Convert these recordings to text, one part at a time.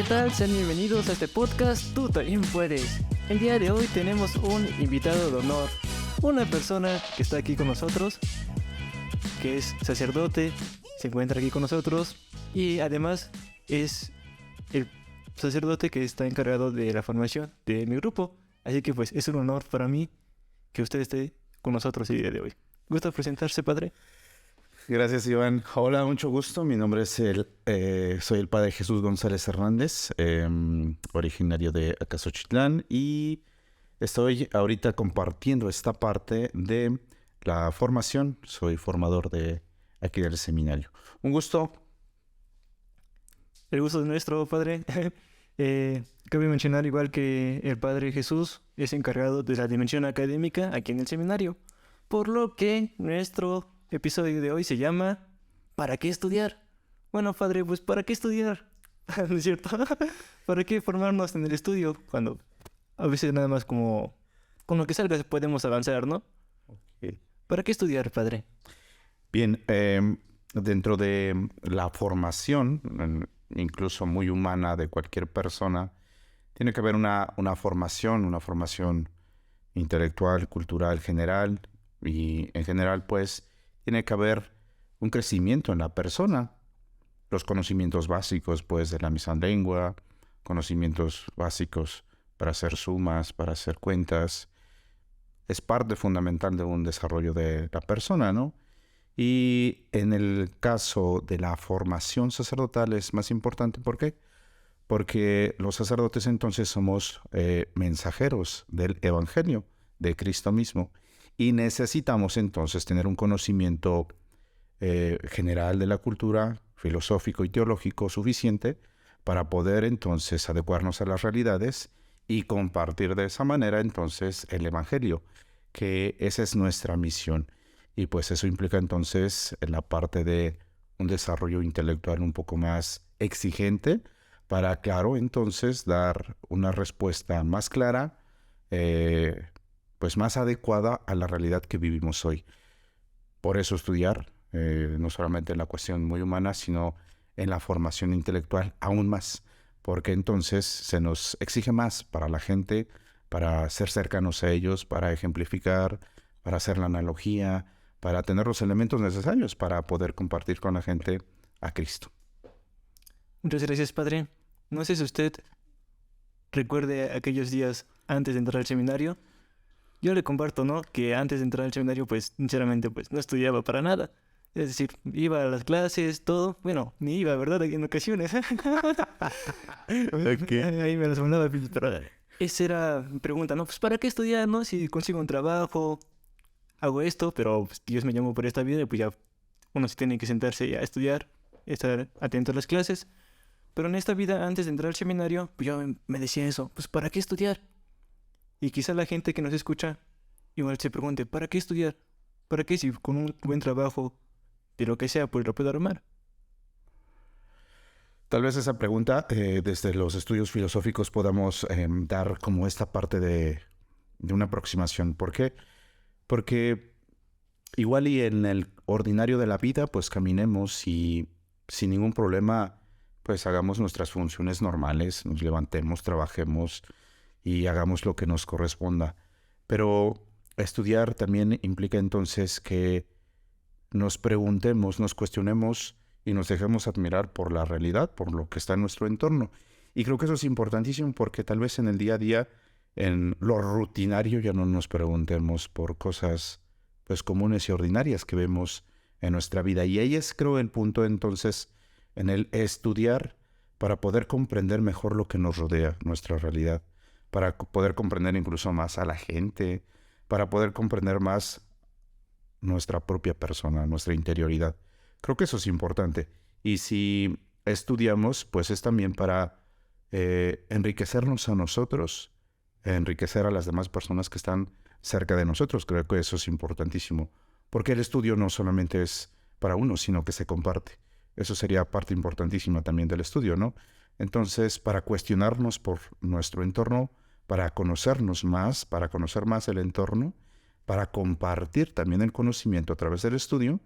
tal? Sean bienvenidos a este podcast Tú también puedes. El día de hoy tenemos un invitado de honor, una persona que está aquí con nosotros, que es sacerdote, se encuentra aquí con nosotros y además es el sacerdote que está encargado de la formación de mi grupo. Así que pues es un honor para mí que usted esté con nosotros el día de hoy. ¿Gusta presentarse, padre? Gracias, Iván. Hola, mucho gusto. Mi nombre es soy el padre Jesús González Hernández, originario de Acasochitlán, y estoy ahorita compartiendo esta parte de la formación. Soy formador de aquí del seminario. Un gusto. El gusto es nuestro, padre. Cabe mencionar, igual que el padre Jesús, es encargado de la dimensión académica aquí en el seminario, por lo que nuestro episodio de hoy se llama ¿Para qué estudiar? Bueno, padre, pues ¿para qué estudiar? ¿No es cierto? ¿Para qué formarnos en el estudio? Cuando a veces nada más como con lo que salga podemos avanzar, ¿no? Okay. ¿Para qué estudiar, padre? Bien, dentro de la formación, incluso muy humana de cualquier persona, tiene que haber una formación intelectual, cultural, general, y en general, pues, tiene que haber un crecimiento en la persona. Los conocimientos básicos, pues, de la lengua, conocimientos básicos para hacer sumas, para hacer cuentas, es parte fundamental de un desarrollo de la persona, ¿no? Y en el caso de la formación sacerdotal es más importante. ¿Por qué? Porque los sacerdotes entonces somos mensajeros del Evangelio, de Cristo mismo. Y necesitamos entonces tener un conocimiento general de la cultura, filosófico y teológico suficiente para poder entonces adecuarnos a las realidades y compartir de esa manera entonces el Evangelio, que esa es nuestra misión. Y pues eso implica entonces la parte de un desarrollo intelectual un poco más exigente para, claro, entonces dar una respuesta más clara, pues más adecuada a la realidad que vivimos hoy. Por eso estudiar, no solamente en la cuestión muy humana, sino en la formación intelectual aún más, porque entonces se nos exige más para la gente, para ser cercanos a ellos, para ejemplificar, para hacer la analogía, para tener los elementos necesarios para poder compartir con la gente a Cristo. Muchas gracias, padre. No sé si usted recuerde aquellos días antes de entrar al seminario. Yo le comparto, ¿no? Que antes de entrar al seminario, pues, sinceramente, pues, no estudiaba para nada. Es decir, iba a las clases, todo. Bueno, ni iba, ¿verdad? En ocasiones. Okay. Ahí me las mandaba, pero esa era mi pregunta, ¿no? Pues, ¿para qué estudiar, no? Si consigo un trabajo, hago esto, pero pues, Dios me llamó por esta vida y pues ya uno se tiene que sentarse a estudiar, estar atento a las clases. Pero en esta vida, antes de entrar al seminario, pues yo me decía eso, pues, ¿para qué estudiar? Y quizá la gente que nos escucha igual se pregunte, ¿para qué estudiar? ¿Para qué si con un buen trabajo, de lo que sea, pues lo puedo armar? Tal vez esa pregunta, desde los estudios filosóficos podamos dar como esta parte de una aproximación. ¿Por qué? Porque igual y en el ordinario de la vida, pues caminemos y sin ningún problema, pues hagamos nuestras funciones normales, nos levantemos, trabajemos y hagamos lo que nos corresponda. Pero estudiar también implica entonces que nos preguntemos, nos cuestionemos y nos dejemos admirar por la realidad, por lo que está en nuestro entorno. Y creo que eso es importantísimo porque tal vez en el día a día, en lo rutinario, ya no nos preguntemos por cosas pues comunes y ordinarias que vemos en nuestra vida. Y ahí es, creo, el punto entonces en el estudiar para poder comprender mejor lo que nos rodea, nuestra realidad, para poder comprender incluso más a la gente, para poder comprender más nuestra propia persona, nuestra interioridad. Creo que eso es importante. Y si estudiamos, pues es también para enriquecernos a nosotros, enriquecer a las demás personas que están cerca de nosotros. Creo que eso es importantísimo. Porque el estudio no solamente es para uno, sino que se comparte. Eso sería parte importantísima también del estudio, ¿no? Entonces, para cuestionarnos por nuestro entorno, para conocernos más, para conocer más el entorno, para compartir también el conocimiento a través del estudio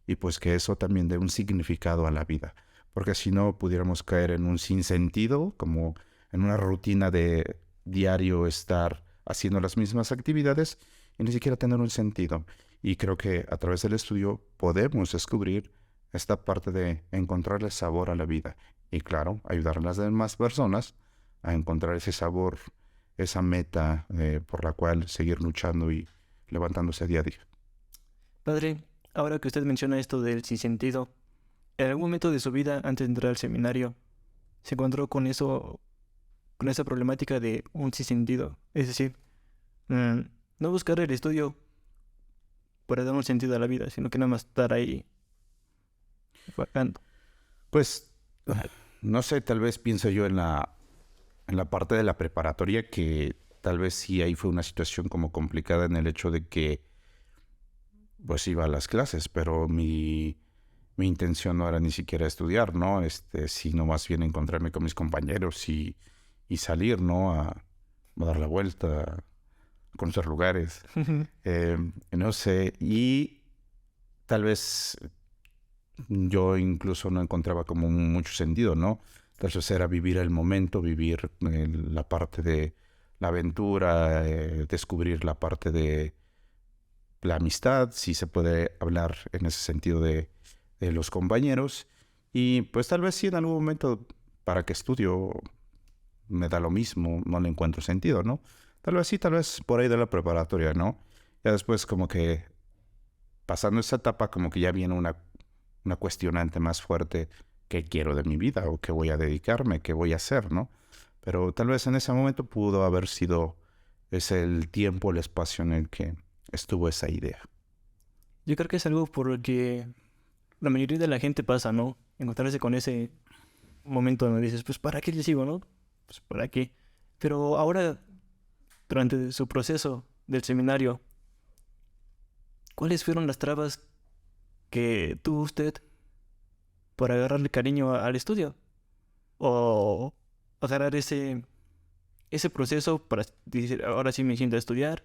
y pues que eso también dé un significado a la vida. porque si no pudiéramos caer en un sinsentido, como en una rutina de diario estar haciendo las mismas actividades y ni siquiera tener un sentido. Y creo que a través del estudio podemos descubrir esta parte de encontrarle sabor a la vida. Y claro, ayudar a las demás personas a encontrar ese sabor, esa meta por la cual seguir luchando y levantándose día a día. Padre, ahora que usted menciona esto del sinsentido, ¿en algún momento de su vida, antes de entrar al seminario, se encontró con eso, con esa problemática de un sinsentido? Es decir, mm, no buscar el estudio para dar un sentido a la vida, sino que nada más estar ahí vagando. Pues, no sé, tal vez pienso yo en la parte de la preparatoria que tal vez sí ahí fue una situación como complicada en el hecho de que pues iba a las clases, pero mi intención no era ni siquiera estudiar, ¿no? Sino más bien encontrarme con mis compañeros y salir, ¿no? A dar la vuelta, a conocer lugares. No sé, y tal vez yo incluso no encontraba como mucho sentido, ¿no? Entonces era vivir el momento, vivir la parte de la aventura, descubrir la parte de la amistad, si se puede hablar en ese sentido de los compañeros. Y pues tal vez sí en algún momento, ¿para qué estudio? Me da lo mismo, no le encuentro sentido, ¿no? Tal vez sí, tal vez por ahí de la preparatoria, ¿no? Ya después como que pasando esa etapa como que ya viene una cuestionante más fuerte: ¿qué quiero de mi vida? ¿O qué voy a dedicarme? ¿Qué voy a hacer? ¿No? Pero tal vez en ese momento pudo haber sido ese el tiempo, el espacio en el que estuvo esa idea. Yo creo que es algo por lo que la mayoría de la gente pasa, ¿no? Encontrarse con ese momento donde dices, pues ¿para qué le sigo, no? Pues ¿para qué? Pero ahora, durante su proceso del seminario, ¿cuáles fueron las trabas que tuvo usted para agarrarle cariño al estudio? O agarrar ese proceso para decir, ahora sí me siento a estudiar,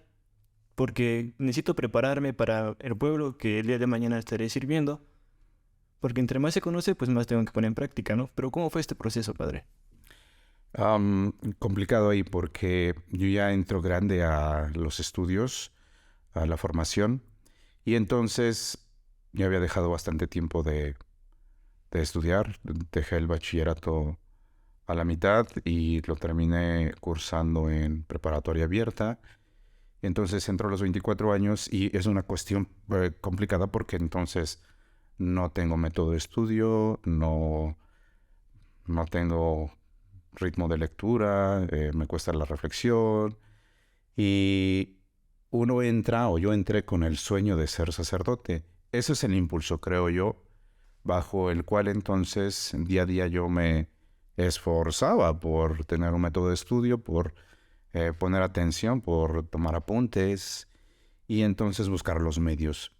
porque necesito prepararme para el pueblo que el día de mañana estaré sirviendo. Porque entre más se conoce, pues más tengo que poner en práctica, ¿no? Pero ¿cómo fue este proceso, padre? Complicado ahí porque yo ya entro grande a los estudios, a la formación, y entonces ya había dejado bastante tiempo de estudiar. Dejé el bachillerato a la mitad y lo terminé cursando en preparatoria abierta. Entonces entro a los 24 años y es una cuestión complicada porque entonces no tengo método de estudio, no tengo ritmo de lectura, me cuesta la reflexión y uno entra, o yo entré con el sueño de ser sacerdote. Ese es el impulso, creo yo, bajo el cual entonces día a día yo me esforzaba por tener un método de estudio, por poner atención, por tomar apuntes y entonces buscar los medios.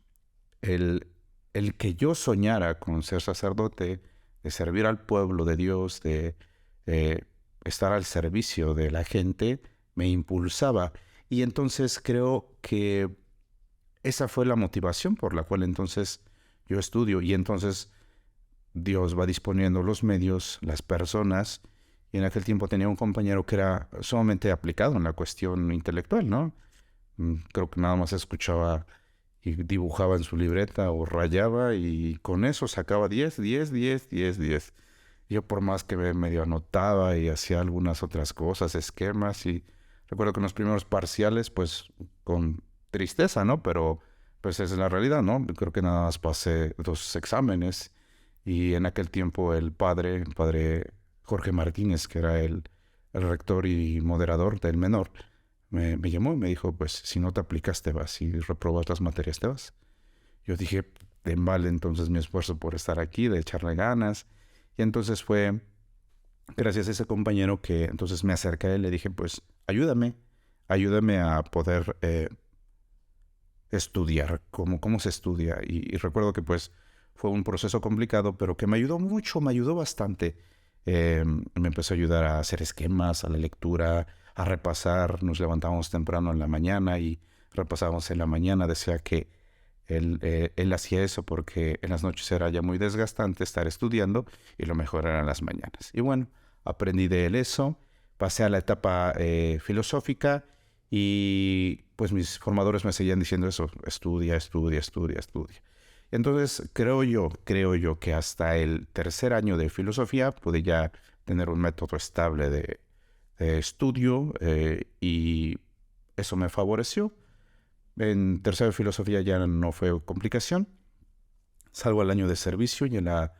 El, el que yo soñara con ser sacerdote, de servir al pueblo de Dios, de eh, estar al servicio de la gente, me impulsaba. Y entonces creo que esa fue la motivación por la cual entonces yo estudio. Y entonces Dios va disponiendo los medios, las personas. Y en aquel tiempo tenía un compañero que era sumamente aplicado en la cuestión intelectual, ¿no? Creo que nada más escuchaba y dibujaba en su libreta o rayaba y con eso sacaba 10, 10, 10, 10, 10. Yo por más que me medio anotaba y hacía algunas otras cosas, esquemas, y recuerdo que en los primeros parciales, pues con tristeza, ¿no? Pero pues esa es la realidad, ¿no? Creo que nada más pasé 2 exámenes y en aquel tiempo el padre Jorge Martínez, que era el rector y moderador del menor, me llamó y me dijo, pues si no te aplicas te vas, si reprobas las materias te vas. Yo dije, en vale entonces mi esfuerzo por estar aquí, de echarle ganas. Y entonces fue gracias a ese compañero que entonces me acerqué a él y le dije, pues ayúdame a poder estudiar, cómo se estudia. Y recuerdo que pues fue un proceso complicado, pero que me ayudó mucho, me ayudó bastante. Me empezó a ayudar a hacer esquemas, a la lectura, a repasar. Nos levantábamos temprano en la mañana y repasábamos en la mañana. Decía que Él hacía eso porque en las noches era ya muy desgastante estar estudiando y lo mejor eran las mañanas. Y bueno, aprendí de él eso, pasé a la etapa filosófica y pues mis formadores me seguían diciendo eso, estudia, estudia, estudia, estudia. Entonces creo yo que hasta el tercer año de filosofía pude ya tener un método estable de estudio y eso me favoreció. En tercero de filosofía ya no fue complicación. Salgo al año de servicio y en la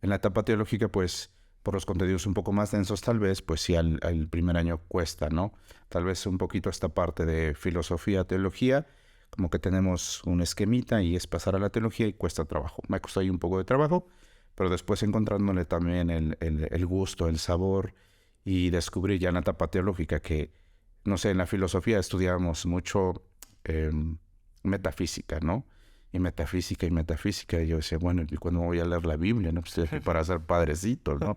etapa teológica, pues, por los contenidos un poco más densos, tal vez, pues sí, al primer año cuesta, ¿no? Tal vez un poquito esta parte de filosofía, teología, como que tenemos un esquemita y es pasar a la teología y cuesta trabajo. Me costó ahí un poco de trabajo, pero después encontrándole también el gusto, el sabor y descubrir ya en la etapa teológica que, no sé, en la filosofía estudiábamos mucho metafísica, ¿no? Y metafísica y metafísica. Y yo decía, bueno, ¿y cuándo voy a leer la Biblia? No, pues estoy aquí para ser padrecito, ¿no?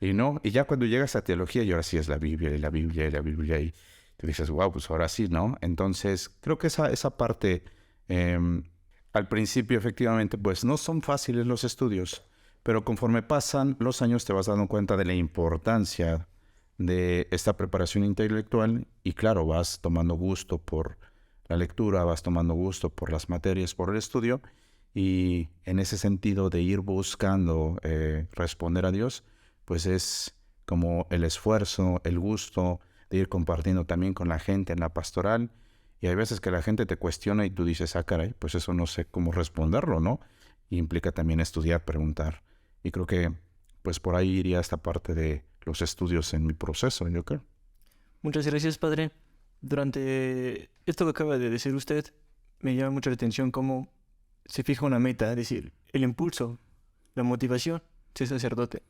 Y no, y ya cuando llegas a teología, y ahora sí es la Biblia, y la Biblia, y la Biblia, y te dices, wow, pues ahora sí, ¿no? Entonces, creo que esa parte, al principio, efectivamente, pues no son fáciles los estudios, pero conforme pasan los años te vas dando cuenta de la importancia de esta preparación intelectual y claro, vas tomando gusto por la lectura, vas tomando gusto por las materias, por el estudio y en ese sentido de ir buscando responder a Dios, pues es como el esfuerzo, el gusto de ir compartiendo también con la gente en la pastoral y hay veces que la gente te cuestiona y tú dices, ah, caray, pues eso no sé cómo responderlo, ¿no? Y implica también estudiar, preguntar. Y creo que pues por ahí iría esta parte de los estudios en mi proceso, yo creo. Muchas gracias, padre. Durante esto que acaba de decir usted, me llama mucho la atención cómo se fija una meta, es decir, el impulso, la motivación, ser sacerdote.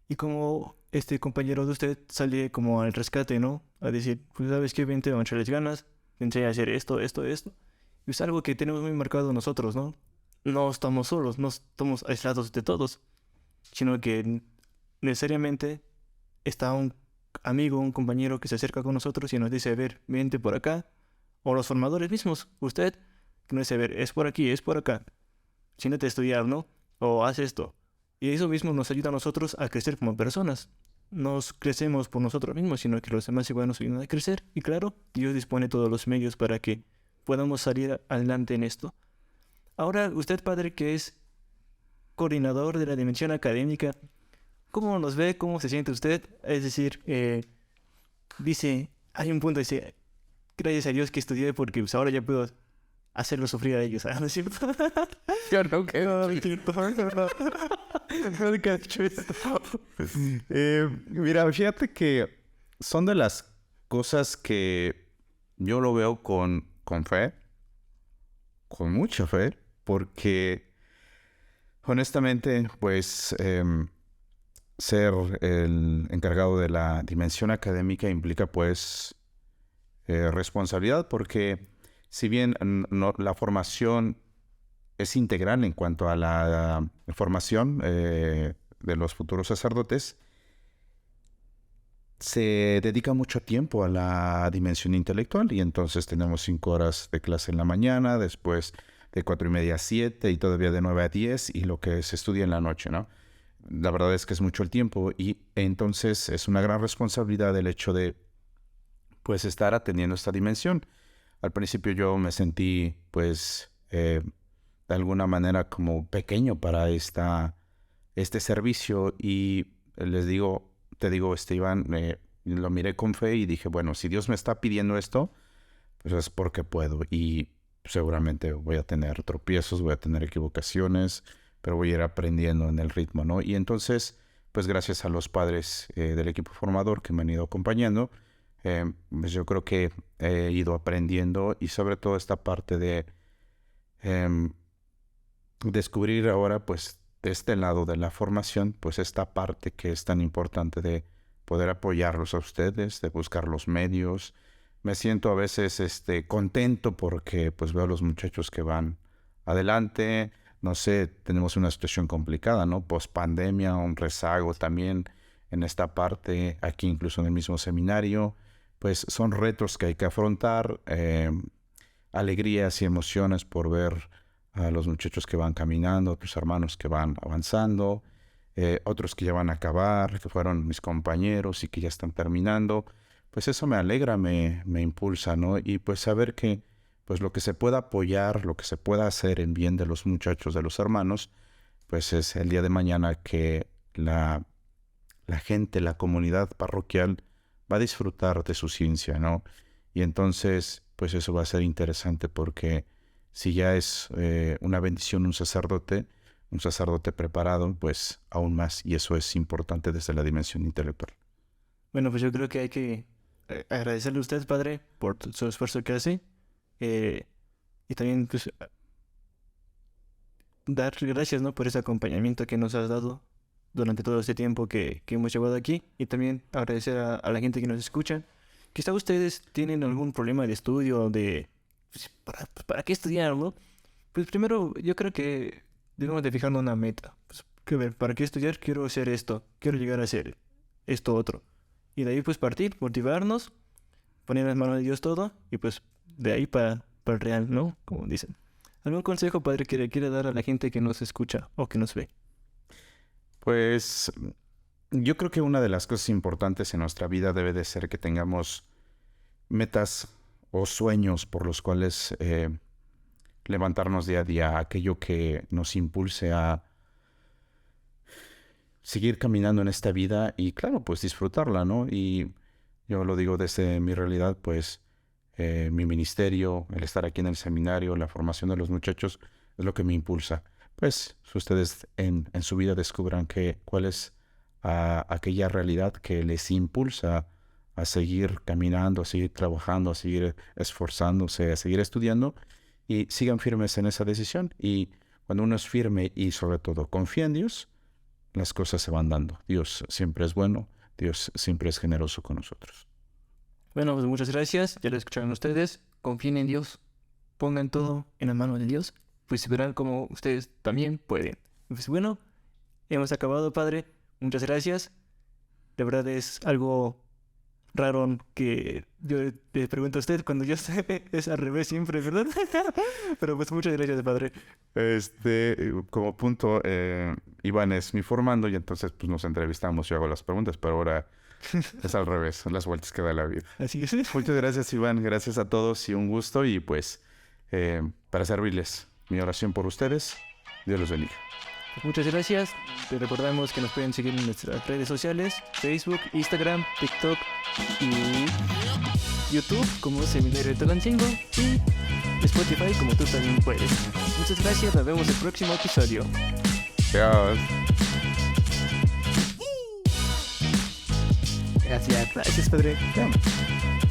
Y como este compañero de usted sale como al rescate, ¿no? A decir, pues sabes qué, vente, vamos a echarles ganas, pensé a hacer esto, esto, esto. Y es algo que tenemos muy marcado nosotros, ¿no? No estamos solos, no estamos aislados de todos, sino que necesariamente está un amigo, un compañero que se acerca con nosotros y nos dice, a ver, vente por acá. O los formadores mismos, usted, que nos dice, a ver, es por aquí, es por acá. Siéntate a estudiar, ¿no? O haz esto. Y eso mismo nos ayuda a nosotros a crecer como personas. Nos crecemos por nosotros mismos, sino que los demás igual nos ayudan a crecer. Y claro, Dios dispone todos los medios para que podamos salir adelante en esto. Ahora, usted, padre, que es coordinador de la dimensión académica, ¿cómo nos ve? ¿Cómo se siente usted? Es decir, dice, hay un punto, dice, gracias a Dios que estudié porque pues, ahora ya puedo hacerlo sufrir a ellos, ¿no es cierto? Yo no creo. No es cierto. Nunca he dicho eso. Mira, fíjate que son de las cosas que yo lo veo con fe, con mucha fe, porque honestamente, pues ser el encargado de la dimensión académica implica pues responsabilidad, porque si bien la formación es integral en cuanto a la formación de los futuros sacerdotes, se dedica mucho tiempo a la dimensión intelectual y entonces tenemos 5 horas de clase en la mañana, después de 4:30 a 7 y todavía de 9 a 10 y lo que se estudia en la noche, ¿no? La verdad es que es mucho el tiempo y entonces es una gran responsabilidad el hecho de pues estar atendiendo esta dimensión. Al principio yo me sentí pues de alguna manera como pequeño para este servicio y te digo, Iván, lo miré con fe y dije, bueno, si Dios me está pidiendo esto, pues es porque puedo y seguramente voy a tener tropiezos, voy a tener equivocaciones, pero voy a ir aprendiendo en el ritmo, ¿no? Y entonces, pues gracias a los padres del equipo formador que me han ido acompañando, pues yo creo que he ido aprendiendo y sobre todo esta parte de descubrir ahora, pues, de este lado de la formación, pues esta parte que es tan importante de poder apoyarlos a ustedes, de buscar los medios. Me siento a veces contento porque pues veo a los muchachos que van adelante. No sé, tenemos una situación complicada, ¿no? Post pandemia, un rezago también en esta parte, aquí incluso en el mismo seminario. Pues son retos que hay que afrontar, alegrías y emociones por ver a los muchachos que van caminando, otros hermanos que van avanzando, otros que ya van a acabar, que fueron mis compañeros y que ya están terminando. Pues eso me alegra, me impulsa, ¿no? Y pues saber que pues lo que se pueda apoyar, lo que se pueda hacer en bien de los muchachos, de los hermanos, pues es el día de mañana que la gente, la comunidad parroquial va a disfrutar de su ciencia, ¿no? Y entonces, pues eso va a ser interesante porque si ya es una bendición un sacerdote preparado, pues aún más, y eso es importante desde la dimensión intelectual. Bueno, pues yo creo que hay que agradecerle a usted, padre, por su esfuerzo que hace. Y también, pues, dar gracias, ¿no? Por ese acompañamiento que nos has dado durante todo este tiempo que hemos llevado aquí. Y también agradecer a la gente que nos escucha. Quizá ustedes tienen algún problema de estudio, de... pues, ¿para qué estudiar, no? Pues primero, yo creo que debemos de fijarnos una meta. Pues, que ver, ¿para qué estudiar? Quiero hacer esto. Quiero llegar a hacer esto otro. Y de ahí, pues, partir, motivarnos, poner en las manos de Dios todo. Y pues, de ahí para el real, ¿no? Como dicen. ¿Algún consejo, padre, que le quiera dar a la gente que nos escucha o que nos ve? Pues yo creo que una de las cosas importantes en nuestra vida debe de ser que tengamos metas o sueños por los cuales levantarnos día a día, aquello que nos impulse a seguir caminando en esta vida y claro, pues disfrutarla, ¿no? Y yo lo digo desde mi realidad, pues mi ministerio, el estar aquí en el seminario, la formación de los muchachos es lo que me impulsa. Pues si ustedes en su vida descubran cuál es aquella realidad que les impulsa a seguir caminando, a seguir trabajando, a seguir esforzándose, a seguir estudiando y sigan firmes en esa decisión. Y cuando uno es firme y sobre todo confía en Dios, las cosas se van dando. Dios siempre es bueno, Dios siempre es generoso con nosotros. Bueno, pues muchas gracias. Ya lo escucharon ustedes. Confíen en Dios. Pongan todo en las manos de Dios. Pues verán como ustedes también pueden. Pues bueno, hemos acabado, padre. Muchas gracias. De verdad es algo raro que yo le pregunto a usted cuando yo sé, es al revés siempre, ¿verdad? Pero pues muchas gracias, padre. Como punto, Iván es mi formando y entonces pues nos entrevistamos, yo hago las preguntas, pero ahora es al revés, son las vueltas que da la vida. Así es. Muchas gracias, Iván, gracias a todos y un gusto y pues para servirles, mi oración por ustedes, Dios los bendiga. Muchas gracias. Les recordamos que nos pueden seguir en nuestras redes sociales, Facebook, Instagram, TikTok y YouTube como Seminario de Tulancingo y Spotify como tú también puedes. Muchas gracias, nos vemos en el próximo episodio. Chao. Gracias, padre. Chao.